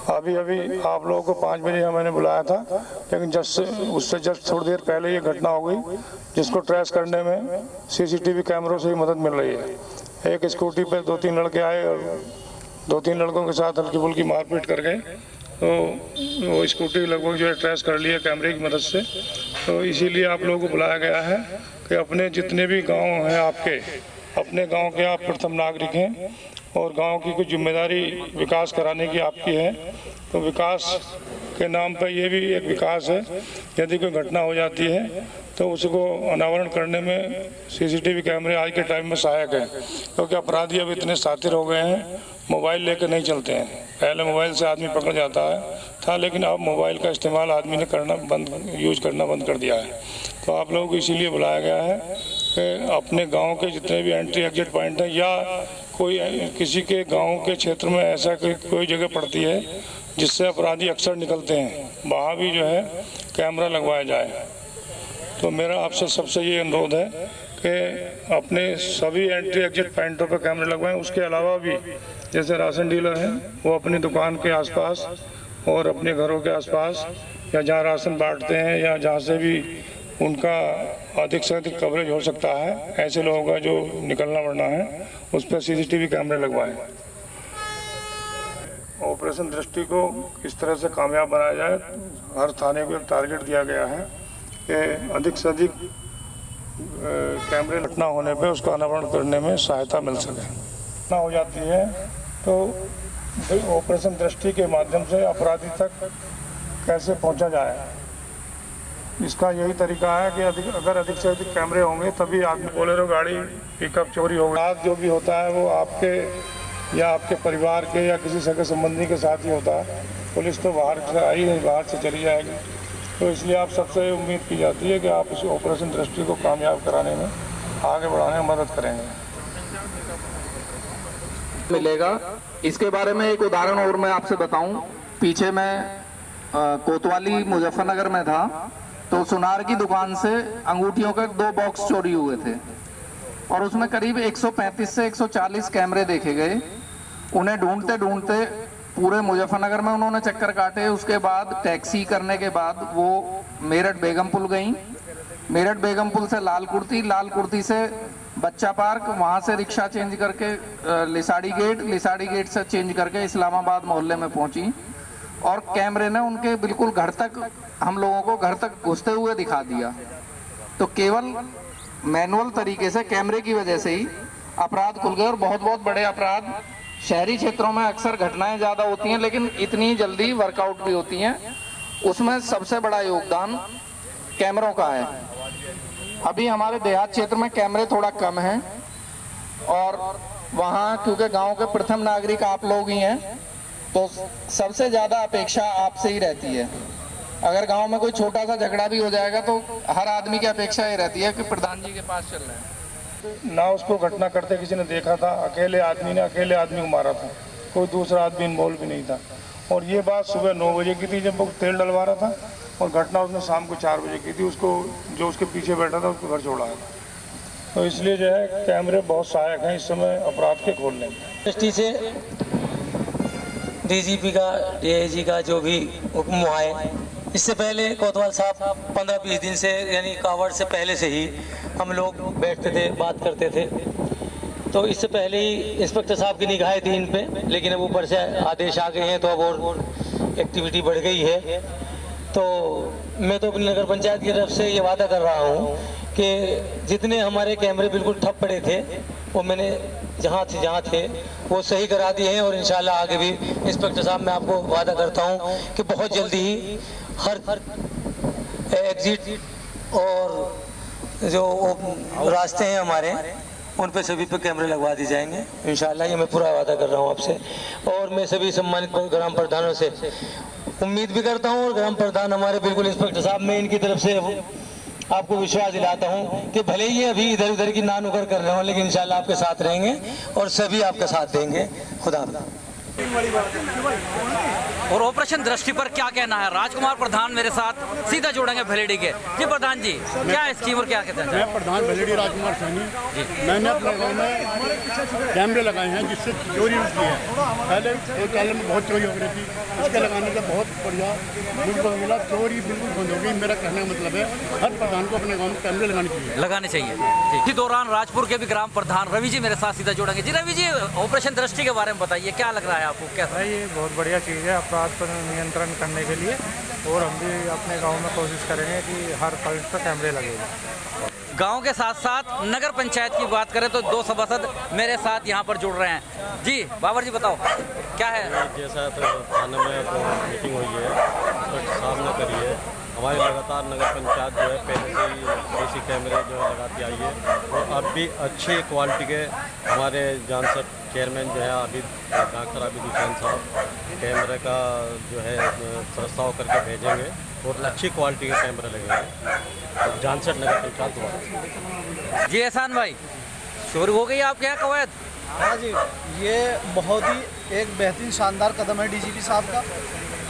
अभी आप लोगों को 5 बजे मैंने बुलाया था, लेकिन उससे जस्ट थोड़ी देर पहले ये घटना हो गई, जिसको ट्रेस करने में सीसीटीवी कैमरों से ही मदद मिल रही है। एक स्कूटी पर 2-3 लड़के आए और 2-3 लड़कों के साथ हल्की फुल्की मारपीट कर गए, तो वो स्कूटी लगभग जो है ट्रेस कर लिया कैमरे की मदद से। तो इसीलिए आप लोगों को बुलाया गया है कि अपने जितने भी गांव हैं आपके, अपने गांव के आप प्रथम नागरिक हैं और गांव की कुछ जिम्मेदारी विकास कराने की आपकी है। तो विकास के नाम पर ये भी एक विकास है। यदि कोई घटना हो जाती है तो उसको अनावरण करने में सीसीटीवी कैमरे आज के टाइम में सहायक हैं, क्योंकि अपराधी अब इतने सातिर हो गए हैं, मोबाइल लेकर नहीं चलते हैं। पहले मोबाइल से आदमी पकड़ जाता था, लेकिन अब मोबाइल का इस्तेमाल आदमी ने यूज करना बंद कर दिया है। तो आप लोगों को इसीलिए बुलाया गया है कि अपने गांव के जितने भी एंट्री एग्जिट पॉइंट हैं या कोई किसी के गांव के क्षेत्र में ऐसा कोई जगह पड़ती है जिससे अपराधी अक्सर निकलते हैं, वहाँ भी जो है कैमरा लगवाया जाए। तो मेरा आपसे सबसे ये अनुरोध है कि अपने सभी एंट्री एग्जिट पॉइंटों पर कैमरे लगवाएं। उसके अलावा भी जैसे राशन डीलर हैं, वो अपनी दुकान के आसपास और अपने घरों के आसपास या जहाँ राशन बांटते हैं या जहाँ से भी उनका अधिक से अधिक कवरेज हो सकता है, ऐसे लोगों का जो निकलना बढ़ना है उस पर सीसीटीवी कैमरे लगवाएं। ऑपरेशन दृष्टि को किस तरह से कामयाब बनाया जाए, हर थाने को एक टारगेट दिया गया है कि अधिक से अधिक कैमरे घटना होने पे उसका अनावरण करने में सहायता मिल सके। घटना हो जाती है तो ऑपरेशन दृष्टि के माध्यम से अपराधी तक कैसे पहुंचा जाए, इसका यही तरीका है कि अगर अधिक से अधिक कैमरे होंगे तभी आदमी, बोलेरो गाड़ी, पिकअप चोरी होगी, आज जो भी होता है वो आपके या आपके परिवार के या किसी सगे संबंधी के साथ ही होता है। पुलिस तो बाहर से आई नहीं, बाहर से चली जाएगी। तो इसलिए आप सबसे उम्मीद की जाती है कि आप इस ऑपरेशन दृष्टि को कामयाब कराने में, आगे बढ़ाने में मदद करेंगे। मिलेगा। इसके बारे में एक उदाहरण और मैं आपसे बताऊं। पीछे मैं कोतवाली मुजफ्फरनगर में था, तो सुनार की दुकान से अंगूठियों के 2 बॉक्स चोरी हुए थे और उसमें करीब 135 से 140 कैमरे देखे गए। उन्हें ढूंढते ढूंढते पूरे मुजफ्फरनगर में उन्होंने चक्कर काटे। उसके बाद टैक्सी करने के बाद वो मेरठ बेगमपुल गई, मेरठ बेगमपुल से लाल कुर्ती से बच्चा पार्क, वहां से रिक्शा चेंज करके लिसाड़ी गेट से चेंज करके इस्लामाबाद मोहल्ले में पहुंची और कैमरे ने उनके बिल्कुल घर तक, हम लोगों को घर तक घुसते हुए दिखा दिया। तो केवल मैनुअल तरीके से कैमरे की वजह से ही अपराध खुल गए और बहुत बड़े अपराध शहरी क्षेत्रों में अक्सर घटनाएं ज्यादा होती हैं लेकिन इतनी जल्दी वर्कआउट भी होती हैं। उसमें सबसे बड़ा योगदान कैमरों का है। अभी हमारे देहात क्षेत्र में कैमरे थोड़ा कम हैं और वहाँ क्योंकि गांव के प्रथम नागरिक आप लोग ही हैं, तो सबसे ज्यादा अपेक्षा आपसे ही रहती है। अगर गांव में कोई छोटा सा झगड़ा भी हो जाएगा तो हर आदमी की अपेक्षा ये रहती है कि प्रधान जी के पास चल रहा है। ना उसको घटना करते किसी ने देखा था, अकेले आदमी को मारा था, कोई दूसरा आदमी इन्वॉल्व भी नहीं था। और ये बात सुबह 9 बजे की थी जब वो तेल डलवा रहा था, और घटना उसने शाम को 4 बजे की थी। उसको जो उसके पीछे बैठा था उसको घर छोड़ा था। तो इसलिए जो है कैमरे बहुत सहायक हैं इस समय अपराध के खोलने में। दृष्टि से डीजीपी का, डीआईजी का जो भी हुक्म हुआ है, इससे पहले कोतवाल साहब 15-20 दिन से यानी कावड़ से पहले से ही हम लोग बैठते थे, बात करते थे। तो इससे पहले ही इंस्पेक्टर साहब की निगाहें थी इन पे, लेकिन अब ऊपर से आदेश आ गए हैं तो अब और एक्टिविटी बढ़ गई है। तो मैं तो अपनी नगर पंचायत की तरफ से ये वादा कर रहा हूँ कि जितने हमारे कैमरे बिल्कुल ठप पड़े थे वो मैंने जहाँ थे वो सही करा दिए हैं और इंशाल्लाह आगे भी इंस्पेक्टर साहब मैं आपको वादा करता हूँ कि बहुत जल्दी ही हर एग्जिट और जो रास्ते हैं हमारे उन पे सभी पे कैमरे लगवा दिए जाएंगे इंशाल्लाह। ये मैं पूरा वादा कर रहा हूँ आपसे। और मैं सभी सम्मानित ग्राम प्रधानों से उम्मीद भी करता हूँ और ग्राम प्रधान हमारे बिल्कुल इंस्पेक्टर साहब, मैं इनकी तरफ से आपको विश्वास दिलाता हूँ कि भले ही अभी इधर उधर की ना नुकर कर रहे हो लेकिन इंशाल्लाह आपके साथ रहेंगे और सभी आपका साथ देंगे। खुदा हाफ़िज़। और ऑपरेशन दृष्टि पर क्या कहना है? राजकुमार प्रधान मेरे साथ सीधा जोड़ेंगे भलेडी के। जी प्रधान जी, क्या स्कीम और क्या कहते हैं? मैं प्रधान भलेडी राजकुमार सैनी। मैंने अपने गांव में कैमरे लगाए हैं जिससे चोरी रुकती है। पहले शौचालय में बहुत चोरी हो रही थी, इसके लगाने से बहुत बढ़िया मुझको मिला, चोरी बिल्कुल बंद हो गई। मेरा कहने का मतलब है हर प्रधान को अपने गाँव में कैमरे लगाने चाहिए। इसी दौरान राजपुर के भी ग्राम प्रधान रवि जी मेरे साथ सीधा जोड़ेंगे। जी रवि जी, ऑपरेशन दृष्टि के बारे में बताइए, क्या लग रहा है आपको? कैसा? ये बहुत बढ़िया चीज़ है अपराध पर नियंत्रण करने के लिए, और हम भी अपने गांव में कोशिश करेंगे कि हर पॉइंट पर कैमरे लगेंगे। गांव के साथ साथ नगर पंचायत की बात करें तो 2 सभासद मेरे साथ यहाँ पर जुड़ रहे हैं। जी बाबर जी बताओ क्या है? जैसा तो थाने में तो मीटिंग हुई है तो सामने करी है। हमारी लगातार नगर पंचायत जो है पहले से ही सीसी कैमरे जो है लगाती आई है, और अब भी अच्छी क्वालिटी के हमारे जानसर चेयरमैन जो है डॉक्टर आबिद हुसैन साहब कैमरे का जो है प्रस्ताव करके भेजेंगे और अच्छी क्वालिटी के कैमरे लगेंगे जानसर नगर पंचायत द्वारा। जी एहसान भाई, शुरू हो गई आपके यहाँ कवायद? हाँ जी, ये बहुत ही एक बेहतरीन शानदार कदम है डीजीपी साहब का,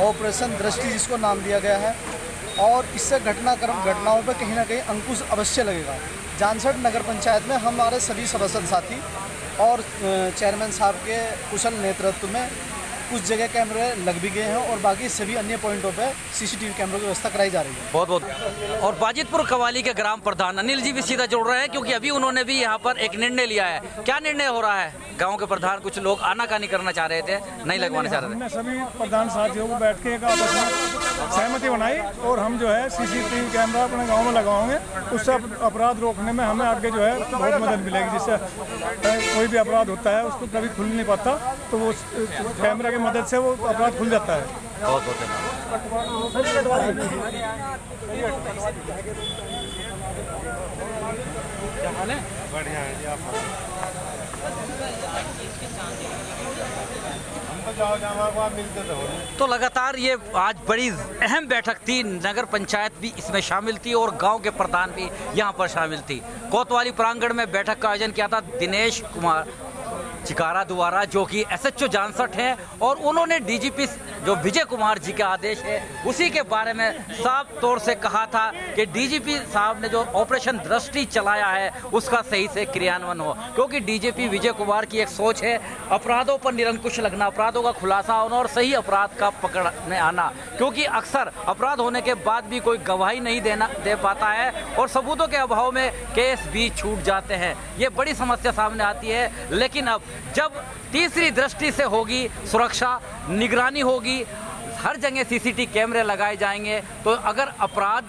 ऑपरेशन दृष्टि जिसको नाम दिया गया है, और इससे घटनाओं पर कहीं ना कहीं अंकुश अवश्य लगेगा। जानसर नगर पंचायत में हमारे सभी सभासद साथी और चेयरमैन साहब के कुशल नेतृत्व में कुछ जगह कैमरे लग भी गए हैं, और बाकी सभी अन्य पॉइंटों पे सीसीटीवी कैमरों की व्यवस्था कराई जा रही है। बहुत बहुत। और बाजितपुर कवाली के ग्राम प्रधान अनिल जी भी सीधा जुड़ रहे हैं, क्योंकि अभी उन्होंने भी यहाँ पर एक निर्णय लिया है। क्या निर्णय हो रहा है? गांव के प्रधान कुछ लोग आनाकानी करना चाह रहे थे, नहीं लगवाना चाह रहे थे। हमने सभी प्रधान साथियों को बैठ के एक आपस में सहमति बनाई, और हम जो है सीसीटीवी कैमरा अपने गाँव में लगाएंगे। उससे अपराध रोकने में हमें आगे जो है बहुत मदद मिलेगी। जिससे कोई भी अपराध होता है उसको कभी खुल नहीं पाता, तो वो कैमरे की मदद से वो अपराध खुल जाता है। बहुत बहुत धन्यवाद। बढ़िया है जी, आप तो लगातार ये आज बड़ी अहम बैठक थी, नगर पंचायत भी इसमें शामिल थी और गांव के प्रधान भी यहाँ पर शामिल थी। कोतवाली प्रांगण में बैठक का आयोजन किया था दिनेश कुमार चिकारा द्वारा, जो कि एसएचओ जानसठ हैं, और उन्होंने डीजीपी जो विजय कुमार जी का आदेश है उसी के बारे में साफ तौर से कहा था कि डीजीपी साहब ने जो ऑपरेशन दृष्टि चलाया है उसका सही से क्रियान्वयन हो, क्योंकि डीजीपी विजय कुमार की एक सोच है अपराधों पर निरंकुश लगना, अपराधों का खुलासा होना और सही अपराध का पकड़ में आना, क्योंकि अक्सर अपराध होने के बाद भी कोई गवाही नहीं दे पाता है और सबूतों के अभाव में केस भी छूट जाते हैं। ये बड़ी समस्या सामने आती है। लेकिन अब जब तीसरी दृष्टि से होगी सुरक्षा, निगरानी होगी, हर जगह सीसीटीवी कैमरे लगाए जाएंगे, तो अगर अपराध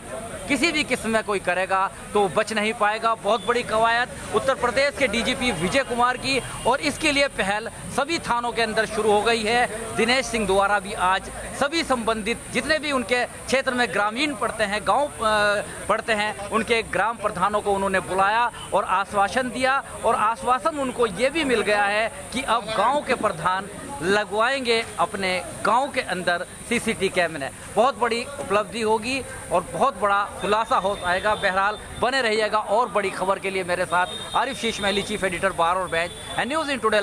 किसी भी किस्म में कोई करेगा तो बच नहीं पाएगा। बहुत बड़ी कवायद उत्तर प्रदेश के डीजीपी विजय कुमार की, और इसके लिए पहल सभी थानों के अंदर शुरू हो गई है। दिनेश सिंह द्वारा भी आज सभी संबंधित जितने भी उनके क्षेत्र में ग्रामीण पड़ते हैं, गांव पड़ते हैं, उनके ग्राम प्रधानों को उन्होंने बुलाया और आश्वासन दिया, और आश्वासन उनको ये भी मिल गया है कि अब गाँव के प्रधान लगवाएंगे अपने गांव के अंदर सीसीटीवी कैमरे। बहुत बड़ी उपलब्धि होगी और बहुत बड़ा खुलासा हो आएगा। बहरहाल बने रहिएगा और बड़ी खबर के लिए मेरे साथ आरिफ शीश महली, चीफ एडिटर बार और batch, and news in today.